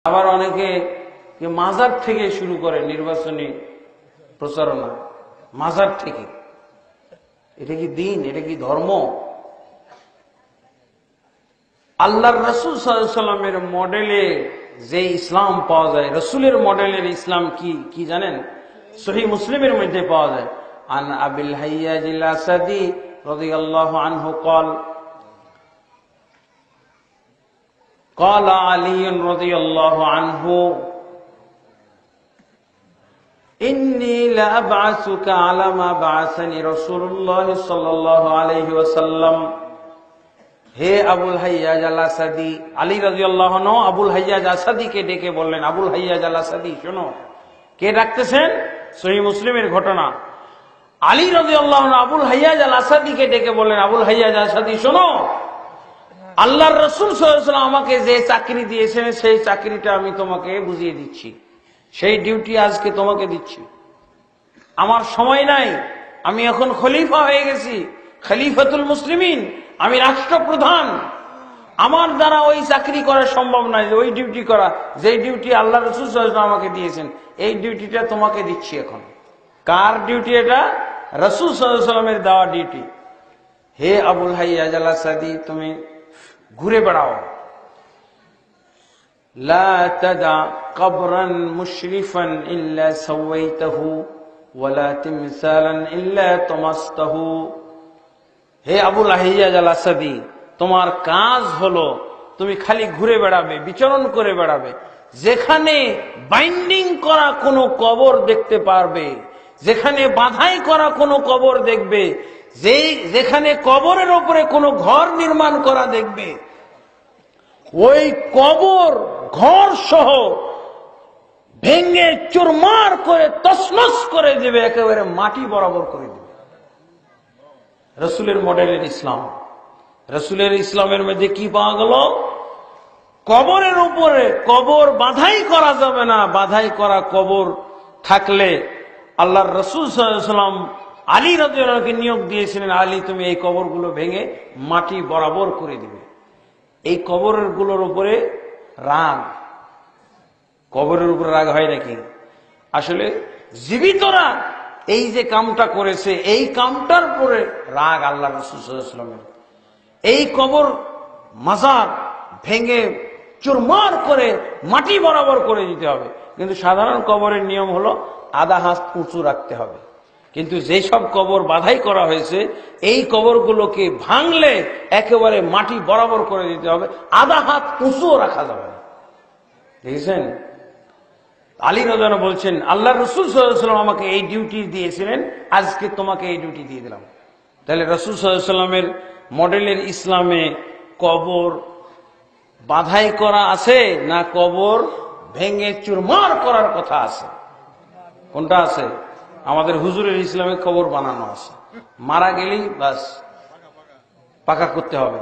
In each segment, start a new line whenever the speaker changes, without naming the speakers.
আবার অনেকে মাজার থেকে শুরু করে নির্বাচনী প্রচারণা, মাজার থেকে। এটা কি দিন? এটা কি ধর্ম? আল্লাহর রাসূল সাল্লাল্লাহু আলাইহি সাল্লামের মডেলে যে ইসলাম পাওয়া যায়, রাসূলের মডেলের ইসলাম কি জানেন? সহিহ মুসলিমের মধ্যে পাওয়া যায়। আন আবিল হাইয়াজ আল আসাদি রাদিয়াল্লাহু আনহু قال قال علي رضي الله عنه إني لأبعثك على ما بعثني رسول الله صلى الله عليه وسلم। হে আবুল হাইয়াজ আল আসাদি, আলী রাদিয়াল্লাহু আনহু আবুল হাইয়াজ আসাদিকে ডেকে বললেন, আবুল হাইয়াজ আল আসাদি শোনো। কে ডাকতেছেন? সহিহ মুসলিমের ঘটনা। আলী রাদিয়াল্লাহু আনহু আবুল হাইয়াজ আল আসাদিকে ডেকে বললেন, আবুল হাইয়াজ আসাদি শোনো, আল্লাহর রাসূল সাল্লাল্লাহু আলাইহি ওয়াসাল্লাম আমাকে যে চাকরি দিয়েছেন সেই চাকরিটা আমি তোমাকে বুঝিয়ে দিচ্ছি, সেই ডিউটি আজকে তোমাকে দিচ্ছি। আমার সময় নাই, আমি এখন খলিফা হয়ে গেছি, খলিফাতুল মুসলিমিন, আমি রাষ্ট্রপ্রধান। আমার দ্বারা ওই চাকরি করা সম্ভব নয়, ওই ডিউটি করা, যে ডিউটি আল্লাহ রাসূল সাল্লাল্লাহু আলাইহি ওয়াসাল্লাম আমাকে দিয়েছেন, এই ডিউটিটা তোমাকে দিচ্ছি এখন। কার ডিউটি এটা? রাসূল সাল্লাল্লাহু আলাইহি ওয়াসাল্লামের দেওয়া ডিউটি। হে আবুল হাইয়াজ আল আসাদি, তুমি ঘুরে বেড়াও। লা তাদা কবরান মুশরিফান ইল্লা সাওয়াইতাহু ওয়ালা তিমসালান ইল্লা তামাসতাহু। হে আবুল হাইয়াজ আল আসাদি, তোমার কাজ হলো তুমি খালি ঘুরে বেড়াবে, বিচরণ করে বেড়াবে। যেখানে বাইন্ডিং করা কোনো কবর দেখতে পারবে, যেখানে বাঁধাই করা কোনো কবর দেখবে, যেখানে কবরের উপরে কোনো ঘর নির্মাণ করা দেখবে, ওই কবর ঘর সহ ভেঙে চুরমার করে তছনছ করে দেবে, একেবারে মাটি বরাবর করে দেবে। রাসূলের মডেলের ইসলাম। রাসূলের ইসলামের মধ্যে কি পাওয়া গেল? কবরের উপরে কবর বাঁধাই করা যাবে না। বাঁধাই করা কবর থাকলে আল্লাহর রাসূল সাল্লাল্লাহু আলাইহি ওয়াসাল্লাম আলী রাদিয়াল্লাহু আনহুকে নিয়োগ দিয়েছিলেন, আলী তুমি এই কবরগুলো ভেঙে মাটি বরাবর করে দিবে। এই কবরের গুলোর উপরে রাগ, কবরের উপরে রাগ হয় নাকি? আসলে জীবিতরা এই যে কামটা করেছে, এই কামটার পরে রাগ আল্লাহ রাসূল সাল্লাল্লাহু আলাইহি ওয়াসাল্লামের। এই কবর মাজার ভেঙে চুরমার করে মাটি বরাবর করে দিতে হবে। কিন্তু সাধারণ কবরের নিয়ম হলো আধা হাত উঁচু রাখতে হবে। কিন্তু যেসব কবর বাঁধাই করা হয়েছে, এই কবরগুলোকে ভাঙলে একেবারে মাটি বরাবর করে দিতে হবে, আধা হাত উঁচুও রাখা যাবে না। দেখেছেন? আলী রাদিয়াল্লাহু আনহু বলছেন, আল্লাহ রাসূল সাল্লাল্লাহু আলাইহি ওয়াসাল্লাম আমাকে এই ডিউটি দিয়েছিলেন, আজকে তোমাকে এই ডিউটি দিয়ে দিলাম। তাহলে রাসূল সাল্লাল্লাহু আলাইহি ওয়াসাল্লামের মডেলের ইসলামে কবর বাঁধাই করা আছে না কবর ভেঙে চুরমার করার কথা আছে? কোনটা আছে? আমাদের হুজুরের ইসলামে কবর বানানো আছে, মারা গেলেই বাস পাকা করতে হবে,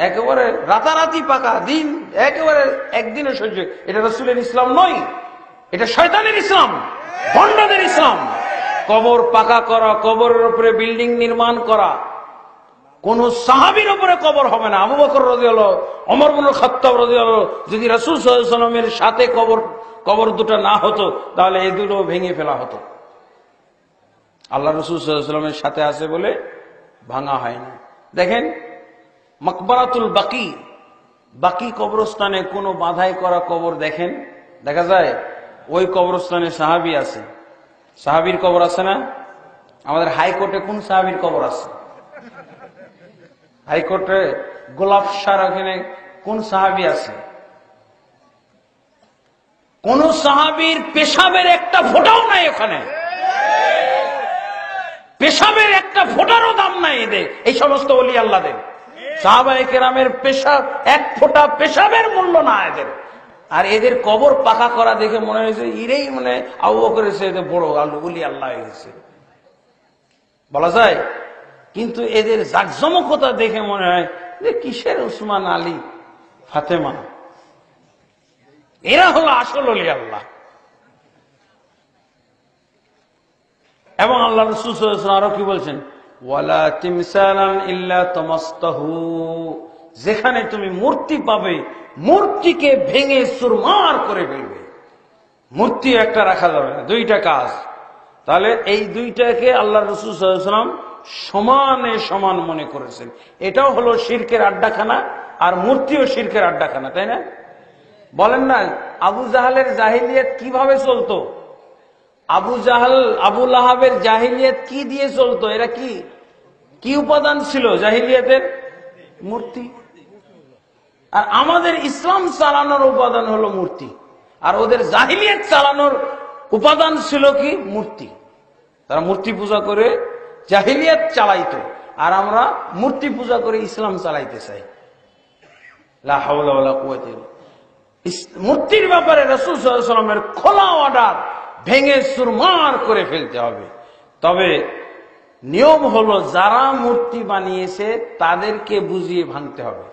একেবারে রাতারাতি পাকা, দিন একেবারে একদিনে সহ্য। এটা রাসূলের ইসলাম নয়, এটা শয়তানের ইসলাম, ভণ্ডদের ইসলাম। কবর পাকা করা, কবরের উপরে বিল্ডিং নির্মাণ করা, কোন সাহাবীর উপরে কবর হবে না। আবু বকর রাদিয়াল্লাহু, ওমর ইবনে খাত্তাব রাদিয়াল্লাহু, যদি রাসূল সাল্লাল্লাহু আলাইহি ওয়াসাল্লামের সাথে কবর দুটো না হতো, তাহলে এই দুটো ভেঙে ফেলা হতো। আল্লাহ রাসূল সাল্লাল্লাহু আলাইহি ওয়াসাল্লামের সাথে আছে বলে ভাঙা হয় না। দেখেন মাকবারাতুল বাকি, বাকি কবরস্থানে কোনো বাঁধাই করা কবর দেখেন, দেখা যায় ওই কবরস্থানে সাহাবী আছে। সাহাবীর কবর আছে না? আমাদের হাইকোর্টে কোন সাহাবীর কবর আছে? হাইকোর্টে গোলাপ শাহ ওখানে কোন সাহাবী আছে? কোন সাহাবীর পেশাবের একটা ফোঁটাও নাই ওখানে, পেশাবের একটা ফোঁটারও দাম নাই এদের, এই সমস্ত ওলি আল্লাহদের। সাহাবায়ে কেরামের পেশাব, এক ফোঁটা পেশাবের মূল্য না এদের। আর এদের কবর পাকা করা দেখে মনে হয়েছে ইরেই মানে আবু বকরের চেয়ে বড় ওলি আল্লাহ হয়ে গেছে, বলা যায়। কিন্তু এদের জাকজমকতা দেখে মনে হয় যে কিসের উসমান, আলী, ফাতেমা, এরা হলো আসল ওলি আল্লাহ। এবং আল্লাহ রাসূল সাল্লাল্লাহু আলাইহি ওয়াসাল্লাম আরো কি বলছেন? ওয়ালা তিমসালান ইল্লা তামাসতাহু। যেখানে তুমি মূর্তি পাবে মূর্তিকে ভেঙে চুরমার করে ফেলবে। মূর্তি একটা রাখা যাবে না, দুইটা কাজ। তাহলে এই দুইটাকে আল্লাহ রাসূল সাল্লাল্লাহু আলাইহি ওয়াসাল্লাম সমানে সমান মনে করেছেন। এটাও হলো শিরকের আড্ডাখানা, আর মূর্তিও শিরকের আড্ডাখানা, তাই না? বলেন না, আবু জাহালের জাহিলিয়াত কিভাবে চলতো? আবু লাহাবের জাহিলিয়াত কি দিয়ে চলতো? এরা কি উপাদান ছিল জাহিলিয়াতের? মূর্তি। আর আমাদের ইসলাম চালানোর উপাদান হলো মূর্তি, আর ওদের জাহিলিয়াত চালানোর উপাদান ছিল কি? মূর্তি। তারা মূর্তি পূজা করে জাহিলিয়াত চালাইতো, আর আমরা মূর্তি পূজা করে ইসলাম চালাইতে চাই। লা হাওলা ওয়ালা কুওয়াতা ইল্লা বিল্লাহ। মূর্তির ব্যাপারে রাসূল সাল্লাল্লাহু আলাইহি ওয়াসাল্লামের খোলা অর্ডার, ভেঙে চুরমার করে ফেলতে হবে। তবে নিয়ম হলো যারা মূর্তি বানিয়েছে তাদেরকে বুঝিয়ে ভাঙতে হবে।